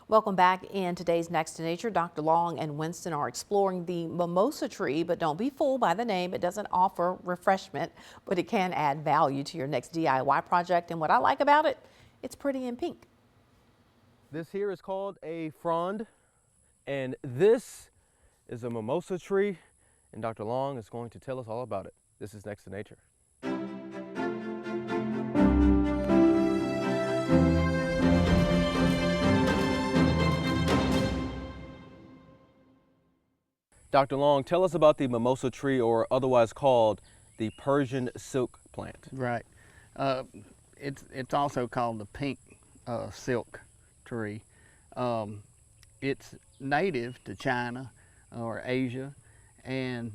Welcome back. In today's Next to Nature, Dr. Long and Winston are exploring the mimosa tree, but don't be fooled by the name. It doesn't offer refreshment, but it can add value to your next DIY project. And what I like about it, it's pretty in pink. This here is called a frond, and this is a mimosa tree, and Dr. Long is going to tell us all about it. This is Next to Nature. Dr. Long, tell us about the mimosa tree, or otherwise called the Persian silk plant. Right. It's also called the pink silk tree. It's native to China or Asia, and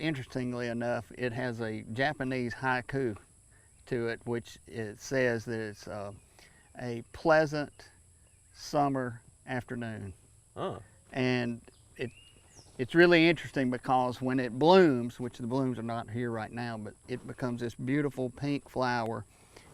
interestingly enough, it has a Japanese haiku to it, which it says that it's a pleasant summer afternoon. Oh. And it's really interesting because when it blooms, which the blooms are not here right now, but it becomes this beautiful pink flower,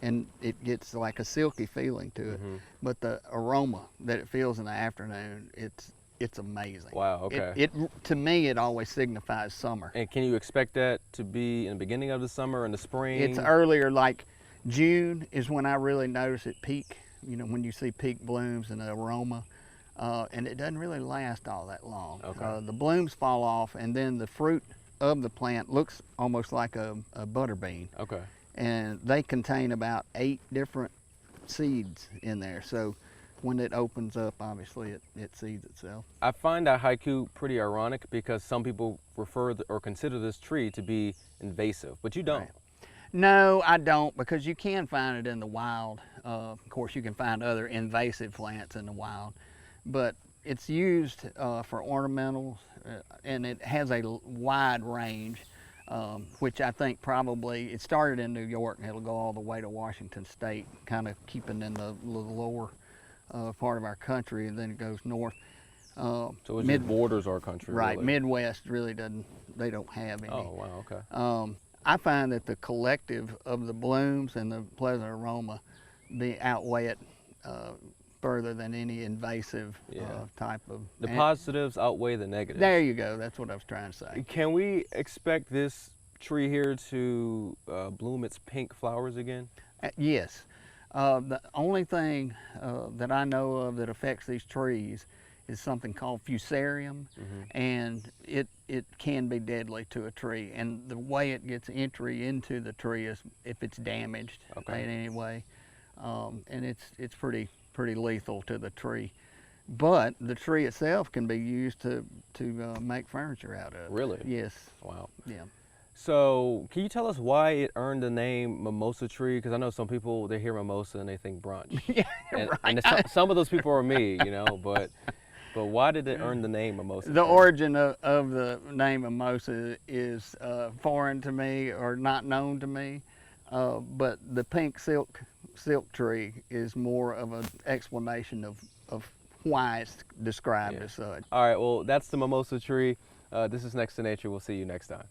and it gets like a silky feeling to it. Mm-hmm. But the aroma that it feels in the afternoon, it's amazing. Wow, okay. To me, it always signifies summer. And can you expect that to be in the beginning of the summer, in the spring? It's earlier, like June is when I really notice it peak. You know, when you see peak blooms and the aroma. And it doesn't really last all that long. Okay. The blooms fall off, and then the fruit of the plant looks almost like a butter bean. Okay. And they contain about 8 different seeds in there. So when it opens up, obviously it seeds itself. I find that haiku pretty ironic because some people refer or consider this tree to be invasive, but you don't. Right. No, I don't, because you can find it in the wild. Of course, you can find other invasive plants in the wild. But it's used for ornamentals, and it has a wide range, which I think probably, it started in New York and it'll go all the way to Washington State, kind of keeping in the lower part of our country, and then it goes north. So it just borders our country, right? Really. Midwest really they don't have any. Oh, wow, okay. I find that the collective of the blooms and the pleasant aroma outweigh it further than any invasive type of. The positives outweigh the negatives. There you go. That's what I was trying to say. Can we expect this tree here to bloom its pink flowers again? Yes. The only thing that I know of that affects these trees is something called fusarium, and it can be deadly to a tree. And the way it gets entry into the tree is if it's damaged in any way, and it's pretty lethal to the tree. But the tree itself can be used to make furniture out of. Really? Yes. Wow. Yeah. So can you tell us why it earned the name mimosa tree? Because I know some people, they hear mimosa and they think brunch. Yeah, and, right. And some of those people are me, you know, but why did it earn the name mimosa tree? The origin of the name mimosa is foreign to me, or not known to me, but the pink silk tree is more of an explanation of why it's described as such. All right, well, that's the mimosa tree. This is Next to Nature. We'll see you next time.